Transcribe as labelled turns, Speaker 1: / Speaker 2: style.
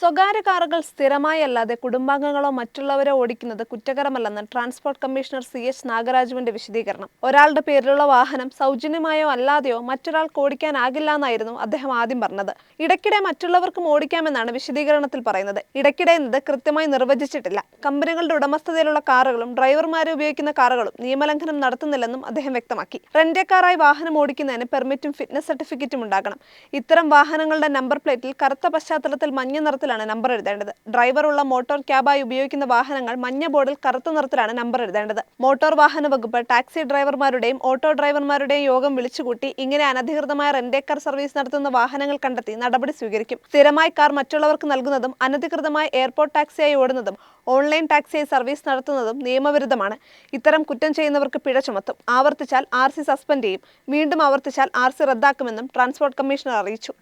Speaker 1: സ്വകാര്യ കാറുകൾ സ്ഥിരമായി അല്ലാതെ കുടുംബാംഗങ്ങളോ മറ്റുള്ളവരോ ഓടിക്കുന്നത് കുറ്റകരമല്ലെന്ന് ട്രാൻസ്പോർട്ട് കമ്മീഷണർ CH നാഗരാജുവിന്റെ വിശദീകരണം. ഒരാളുടെ പേരിലുള്ള വാഹനം സൗജന്യമായോ അല്ലാതെയോ മറ്റൊരാൾക്ക് ഓടിക്കാനാകില്ലെന്നായിരുന്നു അദ്ദേഹം ആദ്യം പറഞ്ഞത്. ഇടയ്ക്കിടെ മറ്റുള്ളവർക്കും ഓടിക്കാമെന്നാണ് വിശദീകരണത്തിൽ പറയുന്നത്. ഇടയ്ക്കിടെ എന്നത് കൃത്യമായി നിർവചിച്ചിട്ടില്ല. കമ്പനികളുടെ ഉടമസ്ഥതയിലുള്ള കാറുകളും ഡ്രൈവർമാരെ ഉപയോഗിക്കുന്ന കാറുകളും നിയമലംഘനം നടത്തുന്നില്ലെന്നും അദ്ദേഹം വ്യക്തമാക്കി. റെന്റ് കാറായി വാഹനം ഓടിക്കുന്നതിന് പെർമിറ്റും ഫിറ്റ്നസ് സർട്ടിഫിക്കറ്റും ഉണ്ടാകണം. ഇത്തരം വാഹനങ്ങളുടെ നമ്പർ പ്ലേറ്റിൽ കറുത്ത പശ്ചാത്തലത്തിൽ മഞ്ഞ നിറത്തിലാണ് നമ്പർ എഴുതേണ്ടത്. ഡ്രൈവറുള്ള മോട്ടോർ ക്യാബായി ഉപയോഗിക്കുന്ന വാഹനങ്ങൾ മഞ്ഞ ബോർഡിൽ കറുത്ത നിറത്തിലാണ് നമ്പർ എഴുതേണ്ടത്. മോട്ടോർ വാഹന വകുപ്പ് ടാക്സി ഡ്രൈവർമാരുടെയും ഓട്ടോ ഡ്രൈവർമാരുടെയും യോഗം വിളിച്ചുകൂട്ടി ഇങ്ങനെ അനധികൃതമായ റെന്റ് കാർ സർവീസ് നടത്തുന്ന വാഹനങ്ങൾ കണ്ടെത്തി നടപടി സ്വീകരിക്കും. സ്ഥിരമായി കാർ മറ്റുള്ളവർക്ക് നൽകുന്നതും അനധികൃതമായി എയർപോർട്ട് ടാക്സിയായി ഓടുന്നതും ഓൺലൈൻ ടാക്സിയായി സർവീസ് നടത്തുന്നതും നിയമവിരുദ്ധമാണ്. ഇത്തരം കുറ്റം ചെയ്യുന്നവർക്ക് പിഴ ചുമത്തും. ആവർത്തിച്ചാൽ RC സസ്പെൻഡ് ചെയ്യും. വീണ്ടും ആവർത്തിച്ചാൽ RC റദ്ദാക്കുമെന്നും ട്രാൻസ്പോർട്ട് കമ്മീഷണർ അറിയിച്ചു.